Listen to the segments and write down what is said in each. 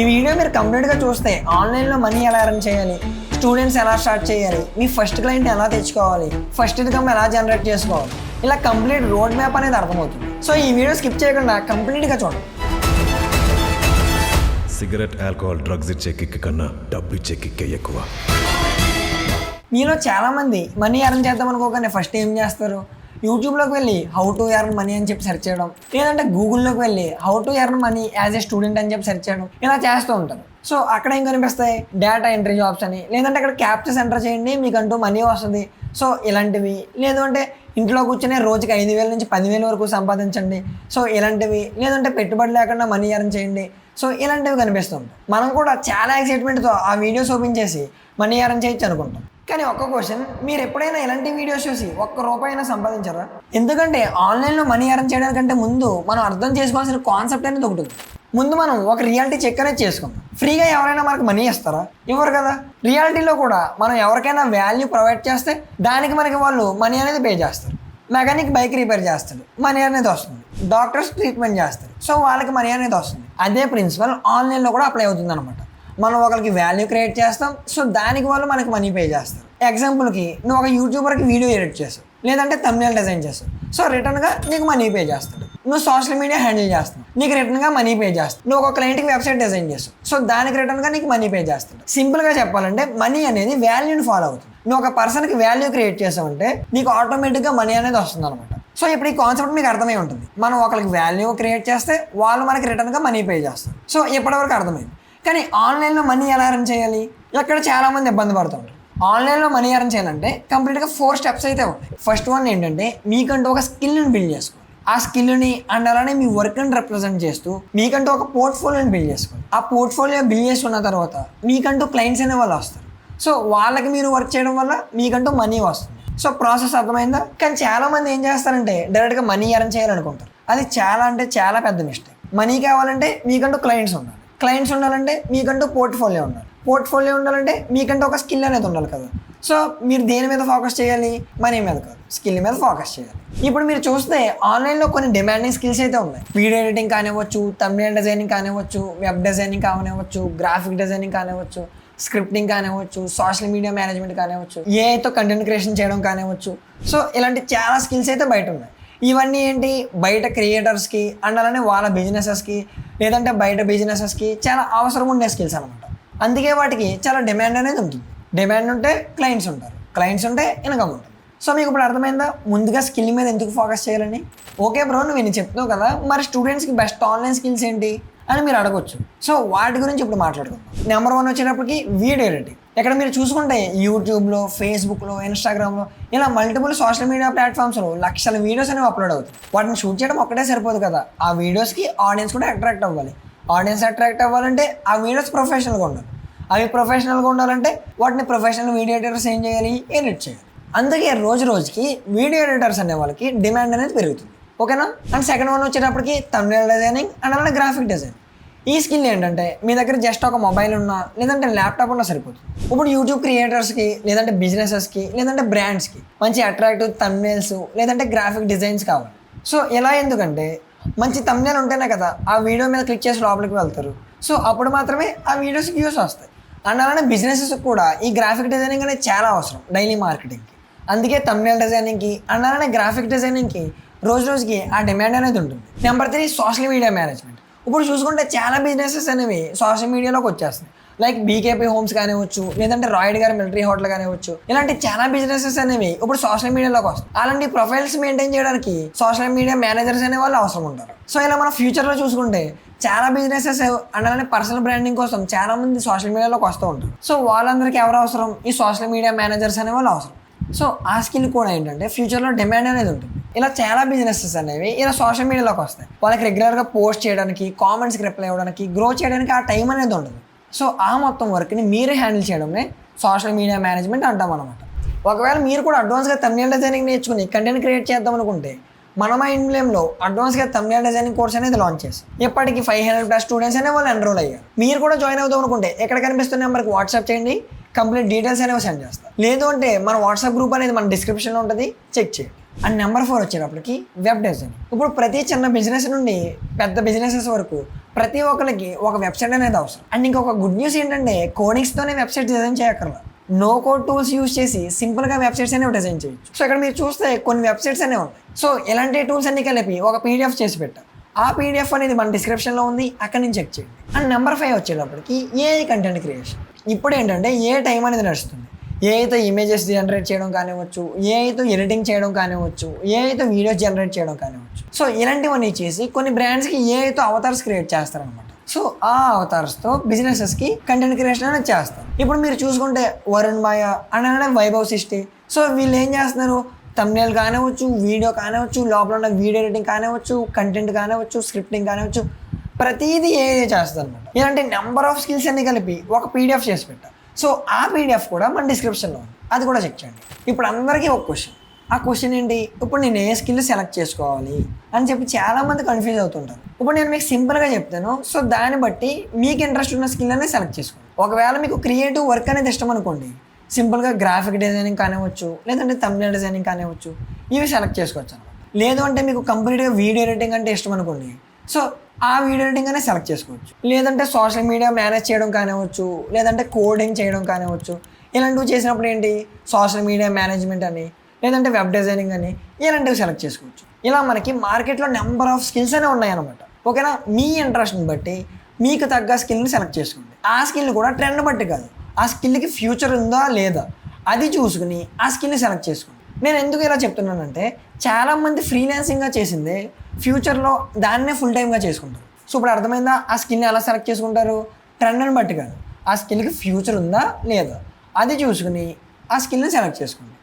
ఈ వీడియో మీరు కంప్లీట్గా చూస్తే ఆన్లైన్లో మనీ ఎలా ఎర్న్ చేయాలి, స్టూడెంట్స్ ఎలా స్టార్ట్ చేయాలి, మీ ఫస్ట్ క్లయింట్ ఎలా తెచ్చుకోవాలి, ఫస్ట్ ఇన్కమ్ ఎలా జనరేట్ చేసుకోవాలి, ఇలా కంప్లీట్ రోడ్ మ్యాప్ అనేది అర్థమవుతుంది. సో ఈ వీడియో స్కిప్ చేయకుండా కంప్లీట్గా చూడండి. సిగరెట్, ఆల్కహాల్, డ్రగ్స్ ఇచ్చే కిక్ కన్నా డబ్బు ఇచ్చే కిక్కే ఎక్కువ. మీలో చాలామంది మనీ ఎర్న్ చేద్దాం అనుకోగానే ఫస్ట్ ఏం చేస్తారు, యూట్యూబ్లోకి వెళ్ళి హౌ టు ఎర్న్ మనీ అని చెప్పి సెర్చ్ చేయడం, లేదంటే గూగుల్లోకి వెళ్ళి how to earn money as a student అని చెప్పి సెర్చ్ చేయడం, ఇలా చేస్తూ ఉంటారు. సో అక్కడ ఏం కనిపిస్తాయి, డేటా ఎంట్రీ జాబ్స్ అని, లేదంటే అక్కడ క్యాప్చర్స్ ఎంటర్ చేయండి మీకంటూ మనీ వస్తుంది. సో ఇలాంటివి, లేదు అంటే ఇంట్లో కూర్చొని రోజుకి 5,000 నుంచి 10,000 వరకు సంపాదించండి. సో ఇలాంటివి, లేదంటే పెట్టుబడి లేకుండా మనీ ఎర్న్ చేయండి. సో ఇలాంటివి కనిపిస్తుంటాయి. మనం కూడా చాలా ఎక్సైట్మెంట్తో ఆ వీడియోస్ ఓపెన్ చేసి మనీ ఎర్న్ చేయొచ్చు అనుకుంటాం. కానీ ఒక్క క్వశ్చన్, మీరు ఎప్పుడైనా ఇలాంటి వీడియోస్ చూసి ₹1 అయినా సంపాదించారా? ఎందుకంటే ఆన్లైన్లో మనీ ఎర్న్ చేయడానికంటే ముందు మనం అర్థం చేసుకోవాల్సిన కాన్సెప్ట్ అనేది ఒకటి ఉంది. ముందు మనం ఒక రియాలిటీ చెక్ అనేది చేసుకుందాం. ఫ్రీగా ఎవరైనా మనకు మనీ ఇస్తారా? ఇవ్వరు కదా. రియాలిటీలో కూడా మనం ఎవరికైనా వాల్యూ ప్రొవైడ్ చేస్తే దానికి మనకి వాళ్ళు మనీ అనేది పే చేస్తారు. మెకానిక్ బైక్ రిపేర్ చేస్తాడు, మనీ అనేది వస్తుంది. డాక్టర్స్ ట్రీట్మెంట్ చేస్తారు, సో వాళ్ళకి మనీ అనేది వస్తుంది. అదే ప్రిన్సిపల్ ఆన్లైన్లో కూడా అప్లై అవుతుంది అనమాట. మనం ఒకరికి వాల్యూ క్రియేట్ చేస్తాం, సో దానికి వాళ్ళు మనకి మనీ పే చేస్తారు. ఎగ్జాంపుల్కి నువ్వు ఒక యూట్యూబర్కి వీడియో ఎడిట్ చేస్తావు, లేదంటే థంబ్నెయిల్ డిజైన్ చేస్తావు, సో రిటర్న్గా నీకు మనీ పే చేస్తాడు. నువ్వు సోషల్ మీడియా హ్యాండిల్ చేస్తావు, నీకు రిటర్న్గా మనీ పే చేస్తావు. నువ్వు ఒక క్లయింట్కి వెబ్సైట్ డిజైన్ చేస్తావు, సో దానికి రిటర్న్గా నీకు మనీ పే చేస్తాడు. సింపుల్గా చెప్పాలంటే మనీ అనేది వాల్యూని ఫాలో అవుతుంది. నువ్వు ఒక పర్సన్కి వాల్యూ క్రియేట్ చేసావంటే నీకు ఆటోమేటిక్గా మనీ అనేది వస్తుంది అనమాట. సో ఇప్పుడు ఈ కాన్సెప్ట్ మీకు అర్థమై ఉంటుంది. మనం ఒకరికి వాల్యూ క్రియేట్ చేస్తే వాళ్ళు మనకి రిటర్న్గా మనీ పే చేస్తారు. సో ఇప్పటివరకు అర్థమైంది. కానీ ఆన్లైన్లో మనీ ఎలా ఎర్న్ చేయాలి, ఎక్కడ చాలామంది ఇబ్బంది పడుతుంటారు. ఆన్లైన్లో మనీ ఎర్న్ చేయాలంటే కంప్లీట్గా 4 స్టెప్స్ అయితే ఉంటాయి. ఫస్ట్ వన్ ఏంటంటే మీకంటూ ఒక స్కిల్ని బిల్డ్ చేసుకోవాలి. ఆ స్కిల్ని అండ్ అలానే మీ వర్క్ని రిప్రజెంట్ చేస్తూ మీకంటూ ఒక పోర్ట్ఫోలియోని బిల్డ్ చేసుకోవాలి. ఆ పోర్ట్ఫోలియో బిల్డ్ చేసుకున్న తర్వాత మీకంటూ క్లయింట్స్ అనే వాళ్ళు వస్తారు. సో వాళ్ళకి మీరు వర్క్ చేయడం వల్ల మీకంటూ మనీ వస్తుంది. సో ప్రాసెస్ అర్థమైందా? కానీ చాలామంది ఏం చేస్తారంటే డైరెక్ట్గా మనీ ఎర్న్ చేయాలనుకుంటారు. అది చాలా అంటే చాలా పెద్ద మిస్టేక్. మనీ కావాలంటే మీకంటూ క్లయింట్స్ ఉండాలి, క్లయింట్స్ ఉండాలంటే మీకంటూ పోర్ట్ఫోలియో ఉండాలి, పోర్ట్ఫోలియో ఉండాలంటే మీకంటూ ఒక స్కిల్ అనేది ఉండాలి కదా. సో మీరు దేని మీద ఫోకస్ చేయాలి, మనీ మీద కాదు, స్కిల్ మీద ఫోకస్ చేయాలి. ఇప్పుడు మీరు చూస్తే ఆన్లైన్లో కొన్ని డిమాండింగ్ స్కిల్స్ అయితే ఉన్నాయి. వీడియో ఎడిటింగ్ కానివ్వచ్చు, థంబ్నెయిల్ డిజైనింగ్ కానివ్వచ్చు, వెబ్ డిజైనింగ్ కానివ్వచ్చు, గ్రాఫిక్ డిజైనింగ్ కానివ్వచ్చు, స్క్రిప్టింగ్ కానివ్వచ్చు, సోషల్ మీడియా మేనేజ్మెంట్ కానివ్వచ్చు, ఏఐతో కంటెంట్ క్రియేషన్ చేయడం కానివ్వచ్చు. సో ఇలాంటి చాలా స్కిల్స్ అయితే బయట ఉన్నాయి. ఇవన్నీ ఏంటి, బయట క్రియేటర్స్కి అండ్ అలానే వాళ్ళ బిజినెసెస్కి, లేదంటే బయట బిజినెసెస్కి చాలా అవసరం ఉండే స్కిల్స్ అనమాట. అందుకే వాటికి చాలా డిమాండ్ అనేది ఉంటుంది. డిమాండ్ ఉంటే క్లయింట్స్ ఉంటారు, క్లయింట్స్ ఉంటే ఇన్కమ్ ఉంటుంది. సో మీకు ఇప్పుడు అర్థమైందా ముందుగా స్కిల్ మీద ఎందుకు ఫోకస్ చేయాలని? ఓకే బ్రో, నువ్వు నేను చెప్తావు కదా, మరి స్టూడెంట్స్కి బెస్ట్ ఆన్లైన్ స్కిల్స్ ఏంటి అని మీరు అడగొచ్చు. సో వాటి గురించి ఇప్పుడు మాట్లాడుకుందాం. నెంబర్ 1 వచ్చేటప్పటికి వీడియో ఎడిటింగ్. ఇక్కడ మీరు చూసుకుంటే యూట్యూబ్లో, ఫేస్బుక్లో, ఇన్స్టాగ్రామ్లో ఇలా మల్టిపుల్ సోషల్ మీడియా ప్లాట్ఫామ్స్లో లక్షల వీడియోస్ అనేవి అప్లోడ్ అవుతాయి. వాటిని షూట్ చేయడం ఒక్కటే సరిపోదు కదా, ఆ వీడియోస్కి ఆడియన్స్ కూడా అట్రాక్ట్ అవ్వాలి. ఆడియన్స్ అట్రాక్ట్ అవ్వాలంటే ఆ వీడియోస్ ప్రొఫెషనల్గా ఉండాలి. అవి ప్రొఫెషనల్గా ఉండాలంటే వాటిని ప్రొఫెషనల్ వీడియో ఎడిటర్స్ ఏం చేయాలి, ఎడిట్ చేయాలి. అందుకే రోజుకి వీడియో ఎడిటర్స్ అనే వాళ్ళకి డిమాండ్ అనేది పెరుగుతుంది. ఓకేనా? అండ్ సెకండ్ వన్ వచ్చేటప్పటికి థంబ్నెయిల్ డిజైనింగ్ అండ్ అలానే గ్రాఫిక్ డిజైన్. ఈ స్కిల్ ఏంటంటే మీ దగ్గర జస్ట్ ఒక మొబైల్ ఉన్నా లేదంటే ల్యాప్టాప్ ఉన్నా సరిపోతుంది. ఇప్పుడు యూట్యూబ్ క్రియేటర్స్కి, లేదంటే బిజినెసెస్కి, లేదంటే బ్రాండ్స్కి మంచి అట్రాక్టివ్ థంబ్నెయిల్స్ లేదంటే గ్రాఫిక్ డిజైన్స్ కావాలి. సో ఎలా, ఎందుకంటే మంచి థంబ్నెయిల్ ఉంటేనే కదా ఆ వీడియో మీద క్లిక్ చేసి లోపలికి వెళ్తారు. సో అప్పుడు మాత్రమే ఆ వీడియోస్కి వ్యూస్ వస్తాయి. అండ్ అలానే బిజినెసెస్ కూడా ఈ గ్రాఫిక్ డిజైనింగ్ అనేది చాలా అవసరం డైలీ మార్కెటింగ్కి. అందుకే థంబ్నెయిల్ డిజైనింగ్కి అండ్ అలానే గ్రాఫిక్ డిజైనింగ్కి రోజుకి ఆ డిమాండ్ అనేది ఉంటుంది. Number 3 social media management. ఇప్పుడు చూసుకుంటే చాలా బిజినెసెస్ అనేవి సోషల్ మీడియాలోకి వచ్చేస్తాయి. లైక్ బీకేపీ హోమ్స్ కానివ్వచ్చు, లేదంటే రాయిడ్ గారి మిలిటరీ హోటల్ కానివ్వచ్చు, ఇలాంటి చాలా బిజినెసెస్ అనేవి ఇప్పుడు సోషల్ మీడియాలోకి వస్తాయి. అలాంటి ప్రొఫైల్స్ మెయింటైన్ చేయడానికి సోషల్ మీడియా మేనేజర్స్ అనే వాళ్ళు అవసరం ఉంటారు. సో ఇలా మనం ఫ్యూచర్లో చూసుకుంటే చాలా బిజినెసెస్ అండ్ అలానే పర్సనల్ బ్రాండింగ్ కోసం చాలా మంది సోషల్ మీడియాలోకి వస్తూ ఉంటారు. సో వాళ్ళందరికీ ఎవరు అవసరం, ఈ సోషల్ మీడియా మేనేజర్స్ అనే వాళ్ళు అవసరం. సో ఆ స్కిల్ కూడా ఏంటంటే ఫ్యూచర్లో డిమాండ్ అనేది ఉంటుంది. ఇలా చాలా బిజినెసెస్ అనేవి ఇలా సోషల్ మీడియాలోకి వస్తాయి. వాళ్ళకి రెగ్యులర్గా పోస్ట్ చేయడానికి, కామెంట్స్కి రిప్లై ఇవ్వడానికి, గ్రో చేయడానికి ఆ టైం అనేది ఉండదు. సో ఆ మొత్తం వర్క్ని మీరే హ్యాండిల్ చేయడమే సోషల్ మీడియా మేనేజ్మెంట్ అంటాం అనమాట. ఒకవేళ మీరు కూడా అడ్వాన్స్గా థంబ్నెయిల్ డిజైనింగ్ నేర్చుకుని కంటెంట్ క్రియేట్ చేద్దాం అనుకుంటే మన మైండ్ బ్లేమ్లో అడ్వాన్స్గా థంబ్నెయిల్ డిజైనింగ్ కోర్స్ అనేది లాంచ్ చేస్తాం. ఇప్పటికి 500+ స్టూడెంట్స్ అనే వాళ్ళు ఎన్రోల్ అయ్యారు. మీరు కూడా జాయిన్ అవుదాం అనుకుంటే ఎక్కడ కనిపిస్తున్న నెంబర్కి వాట్సాప్ చేయండి, కంప్లీట్ డీటెయిల్స్ అనేవి సెండ్ చేస్తాం. లేదు అంటే మన వాట్సాప్ గ్రూప్ అనేది మన డిస్క్రిప్షన్లో ఉంటుంది, చెక్ చేయండి. అండ్ నెంబర్ 4 వచ్చేటప్పటికి వెబ్ డిజైన్. ఇప్పుడు ప్రతి చిన్న బిజినెస్ నుండి పెద్ద బిజినెసెస్ వరకు ప్రతి ఒక్కరికి ఒక వెబ్సైట్ అనేది అవసరం. అండ్ ఇంకొక గుడ్ న్యూస్ ఏంటంటే కోడింగ్స్తోనే వెబ్సైట్ డిజైన్ చేయక్కర్లా. నో కోడ్ టూల్స్ యూస్ చేసి సింపుల్గా వెబ్సైట్స్ అనేవి డిజైన్ చేయొచ్చు. సో ఇక్కడ మీరు చూస్తే కొన్ని వెబ్సైట్స్ అనేవి ఉన్నాయి. సో ఇలాంటి టూల్స్ అన్ని కలిపి ఒక పీడిఎఫ్ చేసి పెట్టారు. ఆ పీడిఎఫ్ అనేది మన డిస్క్రిప్షన్లో ఉంది, అక్కడి నుంచి చెక్ చేయండి. అండ్ నెంబర్ 5 వచ్చేటప్పటికి ఏఐ కంటెంట్ క్రియేషన్. ఇప్పుడు ఏంటంటే ఏ టైం అనేది నడుస్తుంది. ఏఐతో ఇమేజెస్ జనరేట్ చేయడం కానివ్వచ్చు, ఏఐతో ఎడిటింగ్ చేయడం కానివ్వచ్చు, ఏఐతో వీడియోస్ జనరేట్ చేయడం కానివ్వచ్చు. సో ఇలాంటివన్నీ చేసి కొన్ని బ్రాండ్స్కి ఏఐతో అవతార్స్ క్రియేట్ చేస్తారనమాట. సో ఆ అవతార్స్తో బిజినెసెస్కి కంటెంట్ క్రియేషన్ అనేది చేస్తారు. ఇప్పుడు మీరు చూసుకుంటే వరుణ్ మాయ అనగానే వైభవ్ సిస్టి. సో వీళ్ళు ఏం చేస్తున్నారు, థంబ్నెయిల్ కానివ్వచ్చు, వీడియో కానివ్వచ్చు, లోపల ఉన్న వీడియో ఎడిటింగ్ కానివ్వచ్చు, కంటెంట్ కానివ్వచ్చు, స్క్రిప్టింగ్ కానివ్వచ్చు, ప్రతిదీ ఏఐ చేస్తుంది అనమాట. ఇలాంటి నెంబర్ ఆఫ్ స్కిల్స్ అన్ని కలిపి ఒక పీడిఎఫ్ చేసి పెట్టారు. సో ఆ పీడిఎఫ్ కూడా మన డిస్క్రిప్షన్లో ఉంది, అది కూడా చెక్ చేయండి. ఇప్పుడు అందరికీ ఒక క్వశ్చన్. ఆ క్వశ్చన్ ఏంటి, ఇప్పుడు నేను ఏ స్కిల్ సెలెక్ట్ చేసుకోవాలి అని చెప్పి చాలామంది కన్ఫ్యూజ్ అవుతుంటారు. ఇప్పుడు నేను మీకు సింపుల్గా చెప్తాను. సో దాన్ని బట్టి మీకు ఇంట్రెస్ట్ ఉన్న స్కిల్ అనేది సెలెక్ట్ చేసుకోండి. ఒకవేళ మీకు క్రియేటివ్ వర్క్ అనేది ఇష్టం అనుకోండి, సింపుల్గా గ్రాఫిక్ డిజైనింగ్ కానివ్వచ్చు, లేదంటే థంబ్నెయిల్ డిజైనింగ్ కానివ్వచ్చు, ఇవి సెలెక్ట్ చేసుకోవచ్చు అనమాట. లేదు అంటే మీకు కంప్లీట్గా వీడియో ఎడిటింగ్ అంటే ఇష్టం అనుకోండి, సో ఆ వీడియో ఎడిటింగ్ అనేది సెలెక్ట్ చేసుకోవచ్చు. లేదంటే సోషల్ మీడియా మేనేజ్ చేయడం కానివ్వచ్చు, లేదంటే కోడింగ్ చేయడం కానివ్వచ్చు. ఇలాంటివి చేసినప్పుడు ఏంటి, సోషల్ మీడియా మేనేజ్మెంట్ అని, లేదంటే వెబ్ డిజైనింగ్ అని, ఇలాంటివి సెలెక్ట్ చేసుకోవచ్చు. ఇలా మనకి మార్కెట్లో నెంబర్ ఆఫ్ స్కిల్స్ అనే ఉన్నాయన్నమాట. ఓకేనా, మీ ఇంట్రెస్ట్ని బట్టి మీకు తగ్గ స్కిల్ని సెలెక్ట్ చేసుకోండి. ఆ స్కిల్ కూడా ట్రెండ్ బట్టి కాదు, ఆ స్కిల్కి ఫ్యూచర్ ఉందా లేదా అది చూసుకుని ఆ స్కిల్ని సెలెక్ట్ చేసుకోండి. నేను ఎందుకు ఇలా చెప్తున్నానంటే చాలామంది ఫ్రీలాన్సింగ్గా చేసిందే ఫ్యూచర్లో దాన్నే ఫుల్ టైమ్గా చేసుకుంటారు. సో ఇప్పుడు అర్థమైందా, ఆ స్కిల్ని ఎలా సెలెక్ట్ చేసుకుంటారు, ట్రెండ్ని బట్టి కాదు, ఆ స్కిల్కి ఫ్యూచర్ ఉందా లేదా అది చూసుకుని ఆ స్కిల్ని సెలెక్ట్ చేసుకోండి.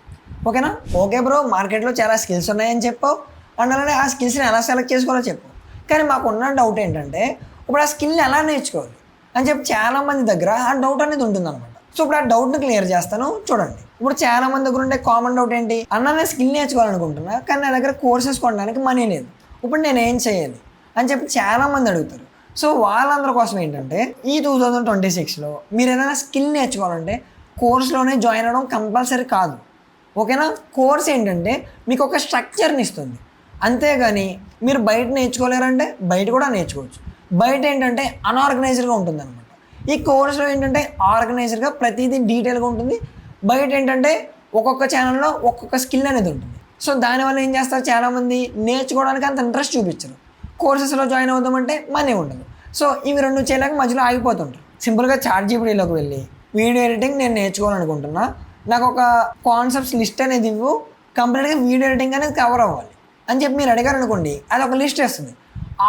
ఓకేనా. ఓకే బ్రో, మార్కెట్లో చాలా స్కిల్స్ ఉన్నాయని చెప్పావు, అండ్ అలానే ఆ స్కిల్స్ని ఎలా సెలెక్ట్ చేసుకోవాలో చెప్పు. కానీ మాకు ఉన్న డౌట్ ఏంటంటే ఇప్పుడు ఆ స్కిల్ని ఎలా నేర్చుకోవాలి అని చెప్పి చాలామంది దగ్గర ఆ డౌట్ అనేది ఉంటుందన్నమాట. సో ఇప్పుడు ఆ డౌట్ని క్లియర్ చేస్తాను, చూడండి. ఇప్పుడు చాలామంది దగ్గర ఉండే కామన్ డౌట్ ఏంటి, నేను స్కిల్ నేర్చుకోవాలనుకుంటున్నా కానీ నా దగ్గర కోర్సెస్ కొనడానికి మనీ లేదు, ఇప్పుడు నేను ఏం చేయాలి అని చెప్పి చాలామంది అడుగుతారు. సో వాళ్ళందరి కోసం ఏంటంటే ఈ 2026లో మీరు ఏదైనా స్కిల్ నేర్చుకోవాలంటే కోర్స్లోనే జాయిన్ అవ్వడం కంపల్సరీ కాదు. ఓకేనా. కోర్స్ ఏంటంటే మీకు ఒక స్ట్రక్చర్ని ఇస్తుంది, అంతేగాని మీరు బయట నేర్చుకోలేరంటే బయట కూడా నేర్చుకోవచ్చు. బయట ఏంటంటే అన్ఆర్గనైజ్డ్గా ఉంటుంది అనమాట. ఈ కోర్సులో ఏంటంటే ఆర్గనైజ్డ్గా ప్రతిదీ డీటెయిల్గా ఉంటుంది. బయట ఏంటంటే ఒక్కొక్క ఛానల్లో ఒక్కొక్క స్కిల్ అనేది ఉంటుంది. సో దానివల్ల ఏం చేస్తారు, చాలామంది నేర్చుకోవడానికి అంత ఇంట్రెస్ట్ చూపించరు. కోర్సెస్లో జాయిన్ అవుదామంటే మనీ ఉండదు. సో ఇవి రెండు చేయలేక మధ్యలో ఆగిపోతుంటారు. సింపుల్గా ChatGPTలోకి వెళ్ళి వీడియో ఎడిటింగ్ నేను నేర్చుకోవాలనుకుంటున్నా, నాకు ఒక కాన్సెప్ట్స్ లిస్ట్ అనేది ఇవ్వు, కంప్లీట్గా వీడియో ఎడిటింగ్ అనేది కవర్ అవ్వాలి అని చెప్పి మీరు అడిగారు అనుకోండి, అది ఒక లిస్ట్ వేస్తుంది.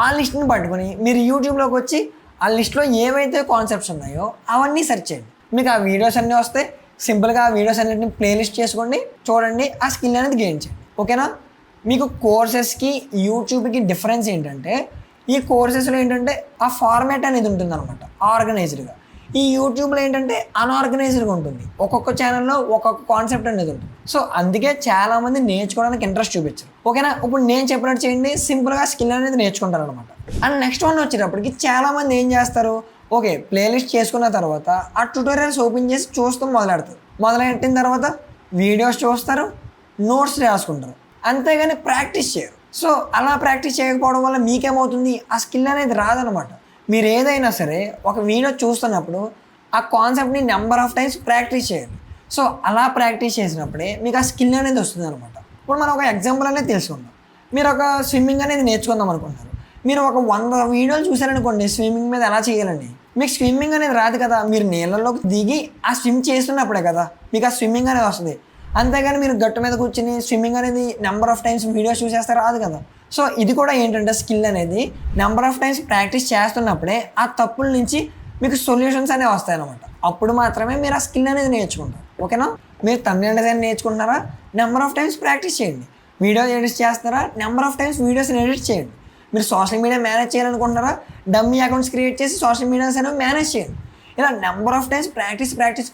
ఆ లిస్ట్ని పట్టుకొని మీరు యూట్యూబ్లోకి వచ్చి ఆ లిస్ట్లో ఏవైతే కాన్సెప్ట్స్ ఉన్నాయో అవన్నీ సెర్చ్ చేయండి. మీకు ఆ వీడియోస్ అన్నీ వస్తే సింపుల్గా ఆ వీడియోస్ అన్నింటిని ప్లేలిస్ట్ చేసుకోండి, చూడండి, ఆ స్కిల్ అనేది గెయిన్ చేయండి. ఓకేనా. మీకు కోర్సెస్కి యూట్యూబ్కి డిఫరెన్స్ ఏంటంటే ఈ కోర్సెస్లో ఏంటంటే ఆ ఫార్మాట్ అనేది ఉంటుంది అనమాట, ఆర్గనైజ్డ్గా. ఈ యూట్యూబ్లో ఏంటంటే అన్ఆర్గనైజ్డ్గా ఉంటుంది, ఒక్కొక్క ఛానల్లో ఒక్కొక్క కాన్సెప్ట్ అనేది ఉంటుంది. సో అందుకే చాలామంది నేర్చుకోవడానికి ఇంట్రెస్ట్ చూపించారు. ఓకేనా. ఇప్పుడు నేను చెప్పినట్టు చేయండి, సింపుల్గా స్కిల్ అనేది నేర్చుకుంటారు అనమాట. అండ్ నెక్స్ట్ వన్ వచ్చేటప్పటికి చాలామంది ఏం చేస్తారు, ఓకే ప్లేలిస్ట్ చేసుకున్న తర్వాత ఆ ట్యూటోరియల్స్ ఓపెన్ చేసి చూస్తూ మొదలెట్టిన తర్వాత వీడియోస్ చూస్తారు, నోట్స్ రాసుకుంటారు, అంతేగాని ప్రాక్టీస్ చేయరు. సో అలా ప్రాక్టీస్ చేయకపోవడం వల్ల మీకేమవుతుంది, ఆ స్కిల్ అనేది రాదనమాట. మీరు ఏదైనా సరే ఒక వీడియో చూస్తున్నప్పుడు ఆ కాన్సెప్ట్ని నెంబర్ ఆఫ్ టైమ్స్ ప్రాక్టీస్ చేయాలి. సో అలా ప్రాక్టీస్ చేసినప్పుడే మీకు ఆ స్కిల్ అనేది వస్తుంది అనమాట. ఇప్పుడు మనం ఒక ఎగ్జాంపుల్ అనేది తెలుసుకుందాం. మీరు ఒక స్విమ్మింగ్ అనేది నేర్చుకుందాం అనుకుంటారు, మీరు ఒక 100 వీడియోలు చూసారనుకోండి స్విమ్మింగ్ మీద ఎలా చేయాలండి, మీకు స్విమ్మింగ్ అనేది రాదు కదా. మీరు నీళ్ళలోకి దిగి ఆ స్విమ్ చేస్తున్నప్పుడే కదా మీకు ఆ స్విమ్మింగ్ అనేది వస్తుంది, అంతేగాని మీరు గట్టు మీద కూర్చుని స్విమ్మింగ్ అనేది నెంబర్ ఆఫ్ టైమ్స్ వీడియోస్ చూసేస్తే రాదు కదా. సో ఇది కూడా ఏంటంటే స్కిల్ అనేది నెంబర్ ఆఫ్ టైమ్స్ ప్రాక్టీస్ చేస్తున్నప్పుడే ఆ తప్పుల నుంచి మీకు సొల్యూషన్స్ అనేవి వస్తాయన్నమాట. అప్పుడు మాత్రమే మీరు ఆ స్కిల్ అనేది నేర్చుకుంటారు. ఓకేనా. మీరు థంబ్నెయిల్ డిజైన్ నేర్చుకుంటున్నారా, నెంబర్ ఆఫ్ టైమ్స్ ప్రాక్టీస్ చేయండి. వీడియో ఎడిట్ చేస్తారా, నెంబర్ ఆఫ్ టైమ్స్ వీడియోస్ని ఎడిట్ చేయండి. మీరు సోషల్ మీడియా మేనేజ్ చేయాలనుకుంటున్నారా, డమ్మీ అకౌంట్స్ క్రియేట్ చేసి సోషల్ మీడియాస్ అనేవి మేనేజ్ చేయండి. ఇలా నెంబర్ ఆఫ్ టైమ్స్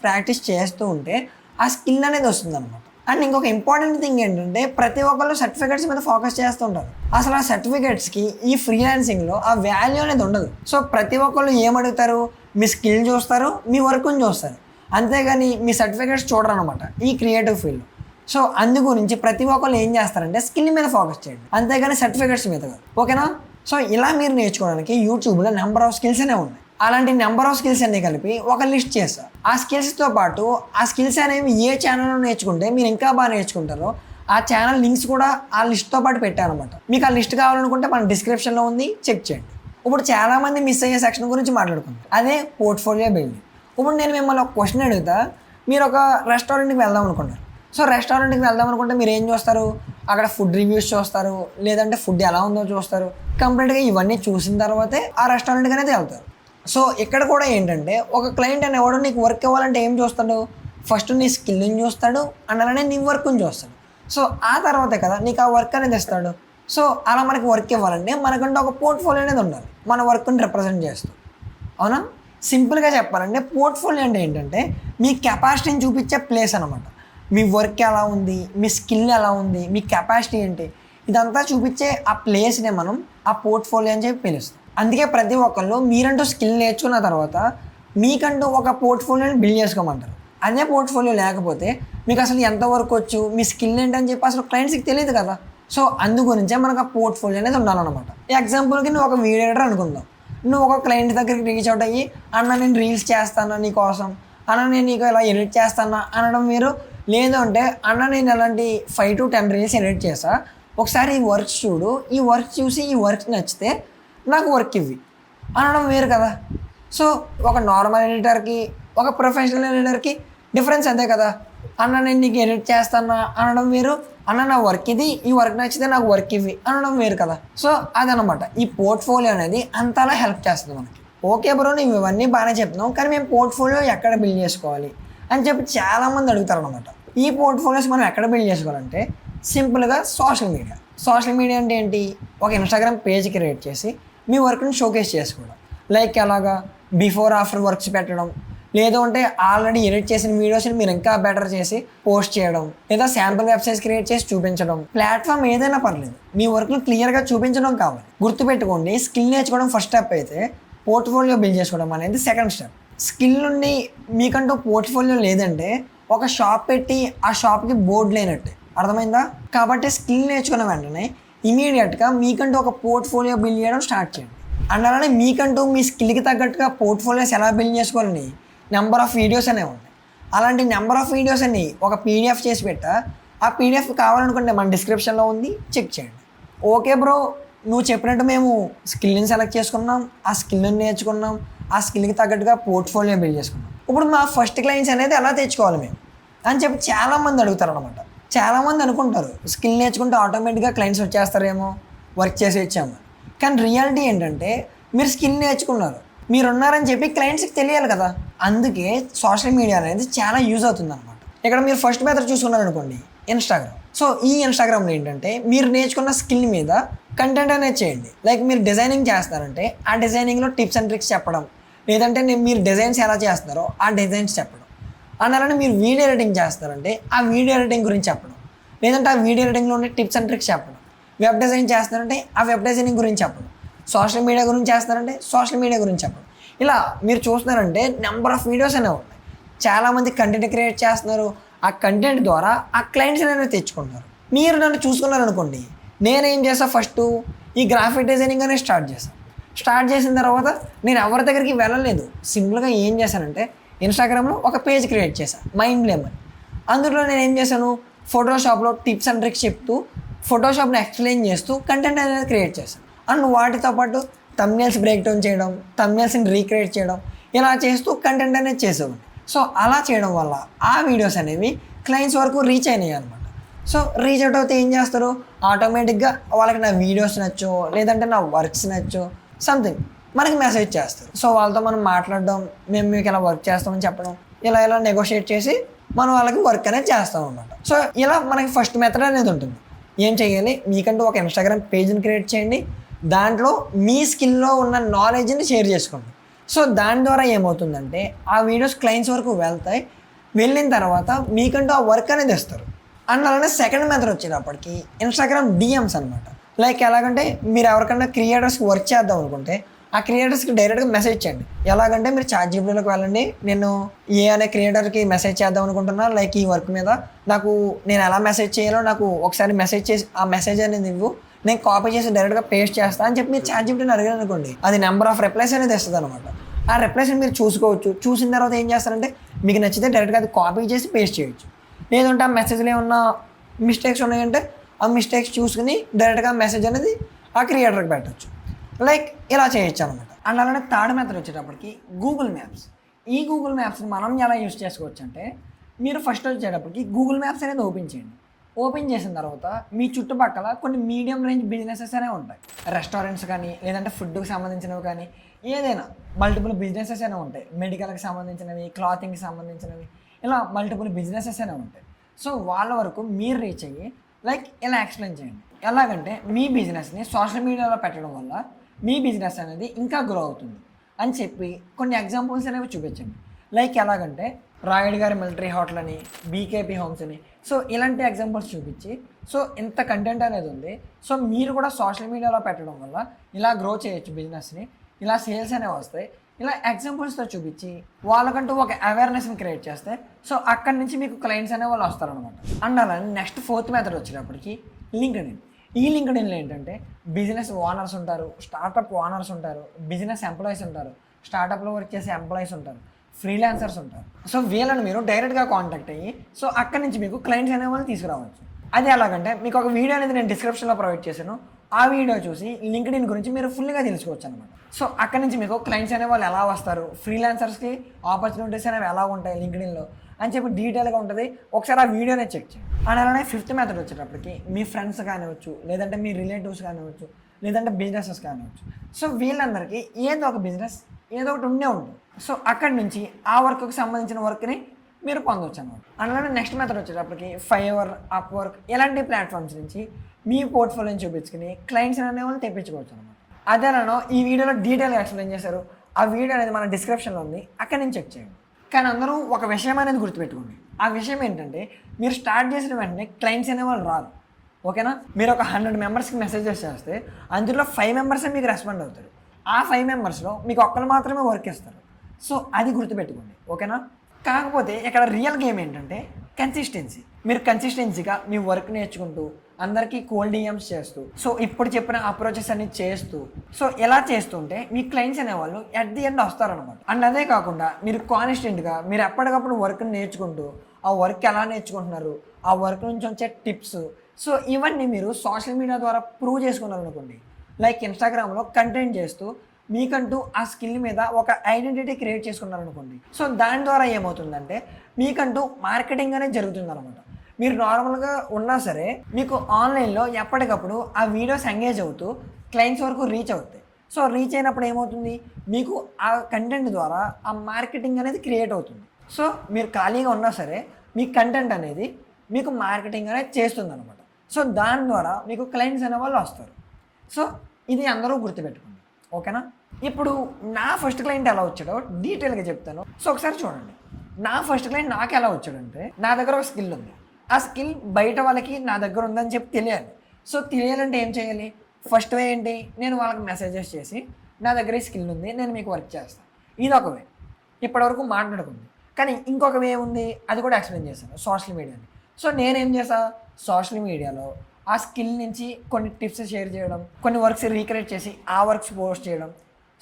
ప్రాక్టీస్ చేస్తూ ఉంటే ఆ స్కిల్ అనేది వస్తుంది అనమాట. అండ్ ఇంకొక ఇంపార్టెంట్ థింగ్ ఏంటంటే ప్రతి ఒక్కళ్ళు సర్టిఫికేట్స్ మీద ఫోకస్ చేస్తుంటారు. అసలు ఆ సర్టిఫికేట్స్కి ఈ ఫ్రీలాన్సింగ్లో ఆ వాల్యూ అనేది ఉండదు. సో ప్రతి ఒక్కళ్ళు ఏమడుగుతారు, మీ స్కిల్ చూస్తారు, మీ వర్క్ని చూస్తారు, అంతేగాని మీ సర్టిఫికేట్స్ చూడరు అనమాట ఈ క్రియేటివ్ ఫీల్డ్లో. సో అందు గురించి ప్రతి ఒక్కళ్ళు ఏం చేస్తారంటే స్కిల్ మీద ఫోకస్ చేయండి, అంతేగాని సర్టిఫికేట్స్ మీద కాదు. ఓకేనా. సో ఇలా మీరు నేర్చుకోవడానికి యూట్యూబ్లో నెంబర్ ఆఫ్ స్కిల్స్ అనే ఉన్నాయి. అలాంటి నెంబర్ ఆఫ్ స్కిల్స్ అన్ని కలిపి ఒక లిస్ట్ చేస్తారు. ఆ స్కిల్స్తో పాటు ఆ స్కిల్స్ అనేవి ఏ ఛానల్లో నేర్చుకుంటే మీరు ఇంకా బాగా నేర్చుకుంటారో ఆ ఛానల్ లింక్స్ కూడా ఆ లిస్ట్తో పాటు పెట్టారనమాట. మీకు ఆ లిస్ట్ కావాలనుకుంటే మన డిస్క్రిప్షన్లో ఉంది, చెక్ చేయండి. ఇప్పుడు చాలామంది మిస్ అయ్యే సెక్షన్ గురించి మాట్లాడుకుంటాం, అదే పోర్ట్ఫోలియో బిల్డింగ్. ఇప్పుడు నేను మిమ్మల్ని ఒక క్వశ్చన్ అడుగుతా, మీరు ఒక రెస్టారెంట్కి వెళ్దాం అనుకున్నారు. సో రెస్టారెంట్కి వెళ్దాం అనుకుంటే మీరు ఏం చూస్తారు? అక్కడ ఫుడ్ రివ్యూస్ చూస్తారు, లేదంటే ఫుడ్ ఎలా ఉందో చూస్తారు. కంప్లీట్గా ఇవన్నీ చూసిన తర్వాతే ఆ రెస్టారెంట్కి అనేది వెళ్తారు. సో ఇక్కడ కూడా ఏంటంటే ఒక క్లయింట్ అనేవాడు నీకు వర్క్ ఇవ్వాలంటే ఏం చూస్తాడు? ఫస్ట్ నీ స్కిల్ని చూస్తాడు అండ్ అలానే నీ వర్క్ని చూస్తాడు. సో ఆ తర్వాతే కదా నీకు ఆ వర్క్ అనేది ఇస్తాడు. సో అలా మనకి వర్క్ ఇవ్వాలంటే మనకంటే ఒక పోర్ట్ఫోలియో అనేది ఉండాలి, మన వర్క్ని రిప్రజెంట్ చేస్తూ. అవునా? సింపుల్గా చెప్పాలంటే పోర్ట్ఫోలియో అంటే ఏంటంటే మీ కెపాసిటీని చూపించే ప్లేస్ అనమాట. మీ వర్క్ ఎలా ఉంది, మీ స్కిల్ ఎలా ఉంది, మీ కెపాసిటీ ఏంటి, ఇదంతా చూపించే ఆ ప్లేస్నే మనం ఆ పోర్ట్ఫోలియో అని చెప్పి పిలుస్తాం. అందుకే ప్రతి ఒక్కళ్ళు మీరంటూ స్కిల్ నేర్చుకున్న తర్వాత మీకంటూ ఒక పోర్ట్ఫోలియోని బిల్డ్ చేసుకోమంటారు. అదే పోర్ట్ఫోలియో లేకపోతే మీకు అసలు ఎంత వర్క్ వచ్చు, మీ స్కిల్ ఏంటని చెప్పి అసలు క్లయింట్స్కి తెలియదు కదా. సో అందుగురించే మనకు ఆ పోర్ట్ఫోలియో అనేది ఉండాలన్నమాట. ఎగ్జాంపుల్కి నువ్వు ఒక వీడియో ఎడిటర్ అనుకుందాం. నువ్వు ఒక క్లయింట్ దగ్గరికి రీచ్ అవుట్ అయ్యి అన్న నేను రీల్స్ చేస్తాను నీకోసం, అన్న నేను నీకు ఇలా ఎడిట్ చేస్తానా అనడం మీరు. లేదు అంటే అన్న నేను అలాంటి 5 to 10 రీల్స్ ఎడిట్ చేసా, ఒకసారి ఈ వర్క్ చూడు, ఈ వర్క్ చూసి ఈ వర్క్ నచ్చితే నాకు వర్క్ ఇవ్వి అనడం వేరు కదా. సో ఒక నార్మల్ ఎడిటర్కి ఒక ప్రొఫెషనల్ ఎడిటర్కి డిఫరెన్స్ అంతే కదా. అన్న నేను నీకు ఎడిట్ చేస్తానా అనడం వేరు, అన్న నా వర్క్ ఇది, ఈ వర్క్ నచ్చితే నాకు వర్క్ ఇవ్వి అనడం వేరు కదా. సో అదనమాట ఈ పోర్ట్ఫోలియో అనేది అంతలా హెల్ప్ చేస్తుంది మనకి. ఓకే బ్రో నువ్వు ఇవన్నీ బాగానే చెప్తున్నావు, కానీ మేము పోర్ట్ఫోలియో ఎక్కడ బిల్డ్ చేసుకోవాలి అని చెప్పి చాలామంది అడుగుతారు అనమాట. ఈ పోర్ట్ఫోలియోస్ మనం ఎక్కడ బిల్డ్ చేసుకోవాలంటే సింపుల్గా సోషల్ మీడియా. సోషల్ మీడియా అంటే ఏంటి? ఒక ఇన్స్టాగ్రామ్ పేజ్ క్రియేట్ చేసి మీ వర్క్ని షోకేస్ చేసుకోవడం. లైక్ ఎలాగా బిఫోర్ ఆఫ్టర్ వర్క్స్ పెట్టడం, లేదు అంటే ఆల్రెడీ ఎడిట్ చేసిన వీడియోస్ని మీరు ఇంకా బెటర్ చేసి పోస్ట్ చేయడం, లేదా శాంపుల్ వెబ్సైట్స్ క్రియేట్ చేసి చూపించడం. ప్లాట్ఫామ్ ఏదైనా పర్లేదు, మీ వర్క్ని క్లియర్గా చూపించడం కావాలి. గుర్తుపెట్టుకోండి, స్కిల్ నేర్చుకోవడం ఫస్ట్ స్టెప్ అయితే పోర్ట్ఫోలియో బిల్డ్ చేసుకోవడం అనేది సెకండ్ స్టెప్. స్కిల్ నుండి మీకంటూ పోర్ట్ఫోలియో లేదంటే ఒక షాప్ పెట్టి ఆ షాప్కి బోర్డు లేనట్టే, అర్థమైందా? కాబట్టి స్కిల్ నేర్చుకున్న వెంటనే ఇమీడియట్గా మీకంటూ ఒక పోర్ట్ఫోలియో బిల్డ్ చేయడం స్టార్ట్ చేయండి. అండ్ అలానే మీకంటూ మీ స్కిల్కి తగ్గట్టుగా పోర్ట్ఫోలియోస్ ఎలా బిల్డ్ చేసుకోవాలని నెంబర్ ఆఫ్ వీడియోస్ అనేవి ఉన్నాయి. అలాంటి నెంబర్ ఆఫ్ వీడియోస్ అన్ని ఒక పీడిఎఫ్ చేసి పెట్టా, ఆ పీడిఎఫ్ కావాలనుకుంటే మన డిస్క్రిప్షన్లో ఉంది, చెక్ చేయండి. ఓకే బ్రో నువ్వు చెప్పినట్టు మేము స్కిల్ని సెలెక్ట్ చేసుకున్నాం, ఆ స్కిల్ని నేర్చుకున్నాం, ఆ స్కిల్కి తగ్గట్టుగా పోర్ట్ఫోలియో బిల్డ్ చేసుకున్నాం. ఇప్పుడు మా ఫస్ట్ క్లయింట్స్ అనేది ఎలా తెచ్చుకోవాలి మేము అని చెప్పి చాలామంది అడుగుతారు అనమాట. చాలామంది అనుకుంటారు స్కిల్ నేర్చుకుంటే ఆటోమేటిక్గా క్లయింట్స్ వచ్చేస్తారేమో, వర్క్ చేసి వచ్చాము. కానీ రియాలిటీ ఏంటంటే మీరు స్కిల్ నేర్చుకున్నారు, మీరు ఉన్నారని చెప్పి క్లయింట్స్కి తెలియాలి కదా. అందుకే సోషల్ మీడియా అనేది చాలా యూజ్ అవుతుంది అనమాట. ఇక్కడ మీరు ఫస్ట్ మెథడ్ చూసుకున్నారనుకోండి, ఇన్స్టాగ్రామ్. సో ఈ ఇన్స్టాగ్రామ్లో ఏంటంటే మీరు నేర్చుకున్న స్కిల్ మీద కంటెంట్ అనేది చేయండి. లైక్ మీరు డిజైనింగ్ చేస్తారంటే ఆ డిజైనింగ్లో టిప్స్ అండ్ ట్రిక్స్ చెప్పడం, లేదంటే మీరు డిజైన్స్ ఎలా చేస్తున్నారో ఆ డిజైన్స్ చెప్పడం. అండ్ అలానే మీరు వీడియో ఎడిటింగ్ చేస్తారంటే ఆ వీడియో ఎడిటింగ్ గురించి చెప్పడం, లేదంటే ఆ వీడియో ఎడిటింగ్లో ఉండే టిప్స్ అండ్ ట్రిక్స్ చెప్పడం. వెబ్ డిజైన్ చేస్తారంటే ఆ వెబ్ డిజైనింగ్ గురించి చెప్పడం. సోషల్ మీడియా గురించి చేస్తారంటే సోషల్ మీడియా గురించి చెప్పడం. ఇలా మీరు చూస్తున్నారంటే నెంబర్ ఆఫ్ వీడియోస్ అనేవి ఉన్నాయి. చాలామంది కంటెంట్ క్రియేట్ చేస్తున్నారు, ఆ కంటెంట్ ద్వారా ఆ క్లయింట్స్ అనేవి తెచ్చుకుంటారు. మీరు నన్ను చూసుకున్నారనుకోండి, నేనేం చేస్తాను, ఫస్ట్ ఈ గ్రాఫిక్ డిజైనింగ్ అనేది స్టార్ట్ చేసిన తర్వాత నేను ఎవరి దగ్గరికి వెళ్ళలేదు. సింపుల్గా ఏం చేశానంటే ఇన్స్టాగ్రామ్లో ఒక పేజ్ క్రియేట్ చేశాను, మైండ్ బ్లేమ్ అని. అందులో నేను ఏం చేశాను, ఫోటోషాప్లో టిప్స్ అండ్ ట్రిక్స్ చెప్తూ, ఫోటోషాప్ని ఎక్స్ప్లెయిన్ చేస్తూ కంటెంట్ అనేది క్రియేట్ చేశాను. అండ్ వాటితో పాటు థంబ్నెయిల్స్ బ్రేక్ డౌన్ చేయడం, థంబ్నెయిల్స్ని రీక్రియేట్ చేయడం, ఇలా చేస్తూ కంటెంట్ అనేది చేసేవాడిని. సో అలా చేయడం వల్ల ఆ వీడియోస్ అనేవి క్లయింట్స్ వరకు రీచ్ అయినాయి అనమాట. సో రీచ్ అవుట్ అయితే ఏం చేస్తారు, ఆటోమేటిక్గా వాళ్ళకి నా వీడియోస్ నచ్చో, లేదంటే నా వర్క్స్ నచ్చో, సంథింగ్ మనకి మెసేజ్ చేస్తారు. సో వాళ్ళతో మనం మాట్లాడడం, మేము మీకు ఇలా వర్క్ చేస్తామని చెప్పడం, ఇలా నెగోషియేట్ చేసి మనం వాళ్ళకి వర్క్ అనేది చేస్తాం అనమాట. సో ఇలా మనకి ఫస్ట్ మెథడ్ అనేది ఉంటుంది. ఏం చేయాలి, మీకంటూ ఒక ఇన్స్టాగ్రామ్ పేజ్ని క్రియేట్ చేయండి, దాంట్లో మీ స్కిల్లో ఉన్న నాలెడ్జ్ని షేర్ చేసుకోండి. సో దాని ద్వారా ఏమవుతుందంటే ఆ వీడియోస్ క్లయింట్స్ వరకు వెళ్తాయి. వెళ్ళిన తర్వాత మీకంటూ ఆ వర్క్ అనేది ఇస్తారు. అండ్ అలానే సెకండ్ మెథడ్ వచ్చేటప్పటికి ఇన్స్టాగ్రామ్ డిఎమ్స్ అనమాట. లైక్ ఎలాగంటే మీరు ఎవరికైనా క్రియేటర్స్కి వర్క్ చేద్దాం అనుకుంటే ఆ క్రియేటర్స్కి డైరెక్ట్గా మెసేజ్ చేయండి. ఎలాగంటే మీరు చాట్‌జీపీటీలోకి వెళ్ళండి, నేను ఏ అనే క్రియేటర్కి మెసేజ్ చేద్దాం అనుకుంటున్నా, లైక్ ఈ వర్క్ మీద నాకు నేను ఎలా మెసేజ్ చేయాలో నాకు ఒకసారి మెసేజ్ చేసి ఆ మెసేజ్ అనేది ఇవ్వు, నేను కాపీ చేసి డైరెక్ట్గా పేస్ట్ చేస్తాను అని చెప్పి మీరు ChatGPTని అడిగారు అనుకోండి, అది నెంబర్ ఆఫ్ రిప్లైస్ అనేది ఇస్తుంది అనమాట. ఆ రిప్లైస్ని మీరు చూసుకోవచ్చు. చూసిన తర్వాత ఏం చేస్తారంటే మీకు నచ్చితే డైరెక్ట్గా అది కాపీ చేసి పేస్ట్ చేయొచ్చు. లేదంటే ఆ మెసేజ్లో ఏమన్నా మిస్టేక్స్ ఉన్నాయంటే ఆ మిస్టేక్స్ చూసుకుని డైరెక్ట్గా మెసేజ్ అనేది ఆ క్రియేటర్కి పెట్టచ్చు. లైక్ ఇలా చేయొచ్చు అనమాట. అండ్ అలానే థర్డ్ మెథడ్ వచ్చేటప్పటికి గూగుల్ మ్యాప్స్. ఈ గూగుల్ మ్యాప్స్ని మనం ఎలా యూస్ చేసుకోవచ్చు అంటే, మీరు ఫస్ట్ వచ్చేటప్పటికి గూగుల్ మ్యాప్స్ అనేది ఓపెన్ చేయండి. ఓపెన్ చేసిన తర్వాత మీ చుట్టుపక్కల కొన్ని మీడియం రేంజ్ బిజినెసెస్ అనేవి ఉంటాయి. రెస్టారెంట్స్ కానీ, లేదంటే ఫుడ్కి సంబంధించినవి కానీ, ఏదైనా మల్టిపుల్ బిజినెసెస్ అనేవి ఉంటాయి. మెడికల్కి సంబంధించినవి, క్లాతింగ్కి సంబంధించినవి, ఇలా మల్టిపుల్ బిజినెసెస్ అనేవి ఉంటాయి. సో వాళ్ళ వరకు మీరు రీచ్ అయ్యి లైక్ ఇలా ఎక్స్ప్లెయిన్ చేయండి. ఎలాగంటే మీ బిజినెస్ని సోషల్ మీడియాలో పెట్టడం వల్ల మీ బిజినెస్ అనేది ఇంకా గ్రో అవుతుంది అని చెప్పి కొన్ని ఎగ్జాంపుల్స్ అనేవి చూపించండి. లైక్ ఎలాగంటే రాయుడు గారి మిలిటరీ హోటల్ అని, బీకేపీ హోమ్స్ అని, సో ఇలాంటి ఎగ్జాంపుల్స్ చూపించి, సో ఇంత కంటెంట్ అనేది ఉంది, సో మీరు కూడా సోషల్ మీడియాలో పెట్టడం వల్ల ఇలా గ్రో చేయొచ్చు బిజినెస్ని, ఇలా సేల్స్ అనేవి వస్తాయి, ఇలా ఎగ్జాంపుల్స్తో చూపించి వాళ్ళకంటూ ఒక అవేర్నెస్ని క్రియేట్ చేస్తే సో అక్కడి నుంచి మీకు క్లయింట్స్ అనే వాళ్ళు వస్తారనమాట. అండ్ అలానే నెక్స్ట్ ఫోర్త్ మెథడ్ వచ్చేటప్పటికి లింక్డ్ఇన్. ఈ లింక్డ్ఇన్లో ఏంటంటే బిజినెస్ ఓనర్స్ ఉంటారు, స్టార్టప్ ఓనర్స్ ఉంటారు, బిజినెస్ ఎంప్లాయీస్ ఉంటారు, స్టార్టప్లో వర్క్ చేసే ఎంప్లాయీస్ ఉంటారు, ఫ్రీలాన్సర్స్ ఉంటారు. సో వీళ్ళని మీరు డైరెక్ట్గా కాంటాక్ట్ అయ్యి సో అక్కడి నుంచి మీకు క్లయింట్స్ అనే వాళ్ళు తీసుకురావచ్చు. అది ఎలాగంటే మీకు ఒక వీడియో అనేది నేను డిస్క్రిప్షన్లో ప్రొవైడ్ చేశాను. ఆ వీడియో చూసి లింక్డ్ఇన్ గురించి మీరు ఫుల్గా తెలుసుకోవచ్చు అనమాట. సో అక్కడి నుంచి మీకు క్లయింట్స్ అనే వాళ్ళు ఎలా వస్తారు, ఫ్రీలాన్సర్స్కి ఆపర్చునిటీస్ అనేవి ఎలా ఉంటాయి లింక్డ్ఇన్లో అని చెప్పి డీటెయిల్గా ఉంటుంది. ఒకసారి ఆ వీడియోనే చెక్ చేయండి. అండ్ అలానే ఫిఫ్త్ మెథడ్ వచ్చేటప్పటికి మీ ఫ్రెండ్స్ కానివచ్చు, లేదంటే మీ రిలేటివ్స్ కానివచ్చు, లేదంటే బిజినెసెస్ కానివచ్చు. సో వీళ్ళందరికీ ఏదో ఒక బిజినెస్ ఏదో ఒకటి ఉండే ఉంటుంది. సో అక్కడి నుంచి ఆ వర్క్కి సంబంధించిన వర్క్ని మీరు పొందవచ్చు అనమాట. అలానే నెక్స్ట్ మెథడ్ వచ్చేటప్పటికి ఫైవర్, అప్వర్క్ ఇలాంటి ప్లాట్ఫామ్స్ నుంచి మీ పోర్ట్ఫోలియోని చూపించుకుని క్లయింట్స్ అనే వాళ్ళు తెప్పించుకోవచ్చు అనమాట. అదేనో ఈ వీడియోలో డీటెయిల్గా ఎక్స్ప్లెయిన్ చేశారు. ఆ వీడియో అనేది మన డిస్క్రిప్షన్లో ఉంది, అక్కడి నుంచి చెక్ చేయండి. కానీ అందరూ ఒక విషయం అనేది గుర్తుపెట్టుకోండి. ఆ విషయం ఏంటంటే మీరు స్టార్ట్ చేసిన వెంటనే క్లయింట్స్ అనేవాళ్ళు రారు. ఓకేనా? మీరు ఒక 100 మెంబర్స్కి మెసేజెస్ చేస్తే అందులో 5 మెంబర్సే మీకు రెస్పాండ్ అవుతారు. ఆ 5 మెంబర్స్లో మీకు ఒక్కరు మాత్రమే వర్క్ ఇస్తారు. సో అది గుర్తుపెట్టుకోండి. ఓకేనా? కాకపోతే ఇక్కడ రియల్ గేమ్ ఏంటంటే కన్సిస్టెన్సీ. మీరు కన్సిస్టెన్సీగా మీ వర్క్ నేర్చుకుంటూ అందరికీ కోల్డ్ డిఎమ్స్ చేస్తూ సో ఇప్పుడు చెప్పిన అప్రోచెస్ అన్ని చేస్తూ సో ఎలా చేస్తుంటే మీ క్లయింట్స్ అనేవాళ్ళు ఎట్ ది ఎండ్ వస్తారనమాట. అండ్ అదే కాకుండా మీరు కాన్స్టెంట్గా మీరు ఎప్పటికప్పుడు వర్క్ని నేర్చుకుంటూ ఆ వర్క్ ఎలా నేర్చుకుంటున్నారు, ఆ వర్క్ నుంచి వచ్చే టిప్స్, సో ఇవన్నీ మీరు సోషల్ మీడియా ద్వారా ప్రూవ్ చేసుకున్నారనుకోండి. లైక్ ఇన్స్టాగ్రామ్లో కంటెంట్ చేస్తూ మీకంటూ ఆ స్కిల్ మీద ఒక ఐడెంటిటీ క్రియేట్ చేసుకున్నారనుకోండి. సో దాని ద్వారా ఏమవుతుందంటే మీకంటూ మార్కెటింగ్ అనేది జరుగుతుంది అనమాట. మీరు నార్మల్గా ఉన్నా సరే మీకు ఆన్లైన్లో ఎప్పటికప్పుడు ఆ వీడియోస్ ఎంగేజ్ అవుతూ క్లయింట్స్ వరకు రీచ్ అవుతాయి. సో రీచ్ అయినప్పుడు ఏమవుతుంది, మీకు ఆ కంటెంట్ ద్వారా ఆ మార్కెటింగ్ అనేది క్రియేట్ అవుతుంది. సో మీరు ఖాళీగా ఉన్నా సరే మీ కంటెంట్ అనేది మీకు మార్కెటింగ్ అనేది చేస్తుంది అనమాట. సో దాని ద్వారా మీకు క్లయింట్స్ అనే వాళ్ళు వస్తారు. సో ఇది అందరూ గుర్తుపెట్టుకోండి. ఓకేనా? ఇప్పుడు నా ఫస్ట్ క్లయింట్ ఎలా వచ్చాడో డీటెయిల్గా చెప్తాను. సో ఒకసారి చూడండి. నా ఫస్ట్ క్లయింట్ నాకు ఎలా వచ్చాడంటే, నా దగ్గర ఒక స్కిల్ ఉంది. ఆ స్కిల్ బయట వాళ్ళకి నా దగ్గర ఉందని చెప్పి తెలియాలి. సో తెలియాలంటే ఏం చేయాలి? ఫస్ట్ వే ఏంటి, నేను వాళ్ళకి మెసేజెస్ చేసి నా దగ్గర ఈ స్కిల్ ఉంది, నేను మీకు వర్క్ చేస్తాను. ఇది ఒక వే, ఇప్పటివరకు మాట్లాడుకుంది. కానీ ఇంకొక వే ఉంది, అది కూడా ఎక్స్ప్లెయిన్ చేశాను, సోషల్ మీడియాని. సో నేనేం చేసా, సోషల్ మీడియాలో ఆ స్కిల్ నుంచి కొన్ని టిప్స్ షేర్ చేయడం, కొన్ని వర్క్స్ రీక్రియేట్ చేసి ఆ వర్క్స్ పోస్ట్ చేయడం.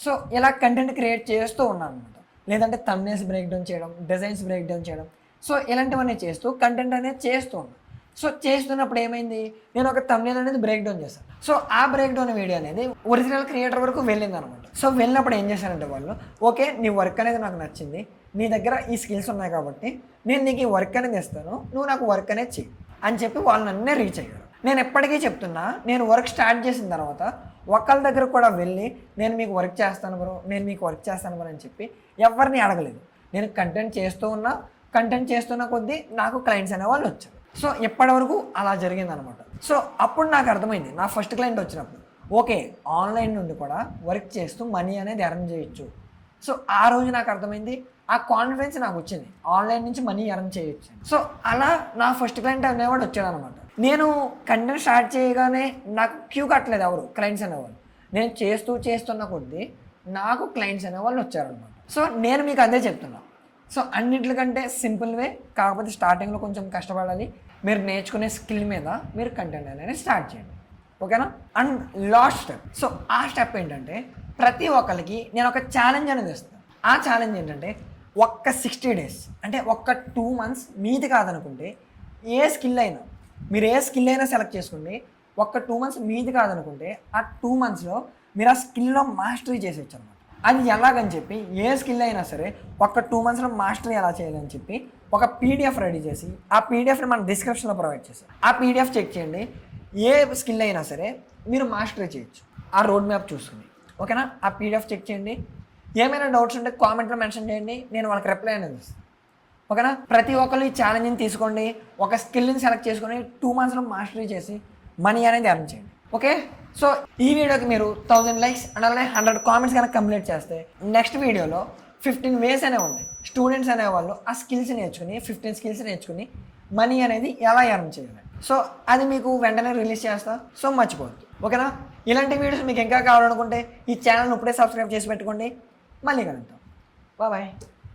సో ఇలా కంటెంట్ క్రియేట్ చేస్తూ ఉన్నాను అనమాట. లేదంటే థంబ్నెయిల్స్ బ్రేక్ డౌన్ చేయడం, డిజైన్స్ బ్రేక్ డౌన్ చేయడం, సో ఇలాంటివన్నీ చేస్తూ కంటెంట్ అనేది చేస్తూ ఉన్నాను. సో చేస్తున్నప్పుడు ఏమైంది, నేను ఒక థంబ్నెయిల్ అనేది బ్రేక్ డౌన్ చేశాను. సో ఆ బ్రేక్ డౌన్ వీడియో అనేది ఒరిజినల్ క్రియేటర్ వరకు వెళ్ళింది అనమాట. సో వెళ్ళినప్పుడు ఏం చేశానంటే వాళ్ళు, ఓకే నీ వర్క్ అనేది నాకు నచ్చింది, నీ దగ్గర ఈ స్కిల్స్ ఉన్నాయి కాబట్టి నేను నీకు ఈ వర్క్ అనేది ఇస్తాను, నువ్వు నాకు వర్క్ అనేది చెయ్యి అని చెప్పి వాళ్ళు నన్నే రీచ్ అయ్యారు. నేను ఎప్పటికీ చెప్తున్నా, నేను వర్క్ స్టార్ట్ చేసిన తర్వాత ఒకళ్ళ దగ్గర కూడా వెళ్ళి నేను మీకు వర్క్ చేస్తాను బ్రో, నేను మీకు వర్క్ చేస్తాను బ్రో అని చెప్పి ఎవరిని అడగలేదు. నేను కంటెంట్ చేస్తున్న కొద్దీ నాకు క్లయింట్స్ అనేవాళ్ళు వచ్చారు. సో ఎప్పటివరకు అలా జరిగిందనమాట. సో అప్పుడు నాకు అర్థమైంది, నా ఫస్ట్ క్లయింట్ వచ్చినప్పుడు ఓకే ఆన్లైన్ నుండి కూడా వర్క్ చేస్తూ మనీ అనేది ఎర్న్ చేయొచ్చు. సో ఆ రోజు నాకు అర్థమైంది, ఆ కాన్ఫిడెన్స్ నాకు వచ్చింది, ఆన్లైన్ నుంచి మనీ ఎర్న్ చేయొచ్చు. సో అలా నా ఫస్ట్ క్లయింట్ అనేవాడు వచ్చాడు అనమాట. నేను కంటెంట్ స్టార్ట్ చేయగానే నాకు క్యూ కట్టలేదు ఎవరు క్లయింట్స్ అనేవాళ్ళు. నేను చేస్తున్న కొద్దీ నాకు క్లయింట్స్ అనేవాళ్ళు వచ్చారనమాట. సో నేను మీకు అదే చెప్తున్నా. సో అన్నింటికంటే సింపుల్ వే, కాకపోతే స్టార్టింగ్లో కొంచెం కష్టపడాలి. మీరు నేర్చుకునే స్కిల్ మీద మీరు కంటెంట్ అనేది స్టార్ట్ చేయండి. ఓకేనా. And last step. సో ఆ స్టెప్ ఏంటంటే ప్రతి ఒక్కరికి నేను ఒక ఛాలెంజ్ అనేది ఇస్తాను. ఆ ఛాలెంజ్ ఏంటంటే ఒక్క 60 days అంటే ఒక్క 2 months మీది కాదనుకుంటే ఏ స్కిల్ అయినా మీరు ఏ స్కిల్ అయినా సెలెక్ట్ చేసుకోండి. ఒక్క 2 months మీది కాదనుకుంటే ఆ 2 monthsలో మీరు ఆ స్కిల్లో మాస్టరీ చేసేయచ్చు అనమాట. అది ఎలాగని చెప్పి ఏ స్కిల్ అయినా సరే ఒక్క 2 monthsలో మాస్టరీ ఎలా చేయాలని చెప్పి ఒక పీడిఎఫ్ రెడీ చేసి ఆ పీడిఎఫ్ని మన డిస్క్రిప్షన్లో ప్రొవైడ్ చేస్తాం. ఆ పీడిఎఫ్ చెక్ చేయండి. ఏ స్కిల్ అయినా సరే మీరు మాస్టరీ చేయొచ్చు ఆ రోడ్ మ్యాప్ చూసుకుని. ఓకేనా. ఆ పీడిఎఫ్ చెక్ చేయండి. ఏమైనా డౌట్స్ ఉంటే కామెంట్లో మెన్షన్ చేయండి, నేను వాళ్ళకి రిప్లై అనేది ఇస్తాను. ఓకేనా. ప్రతి ఒక్కరు ఈ ఛాలెంజ్ని తీసుకోండి. ఒక స్కిల్ని సెలెక్ట్ చేసుకొని 2 monthsలో మాస్టరీ చేసి మనీ అనేది ఎర్న్ చేయండి. ఓకే. సో ఈ వీడియోకి మీరు 1000 likes అండ్ అలానే 100 comments కనుక కంప్లీట్ చేస్తే నెక్స్ట్ వీడియోలో 15 ways అనేవి ఉన్నాయి. స్టూడెంట్స్ అనేవాళ్ళు ఆ స్కిల్స్ నేర్చుకుని 15 skills నేర్చుకుని మనీ అనేది ఎలా ఎర్న్ చేయాలి. సో అది మీకు వెంటనే రిలీజ్ చేస్తా. సో మర్చిపోవద్దు. ఓకేనా. ఇలాంటి వీడియోస్ మీకు ఇంకా కావాలనుకుంటే ఈ ఛానల్ని ఇప్పుడే సబ్స్క్రైబ్ చేసి పెట్టుకోండి. మళ్ళీ కలుద్దాం. బాయ్.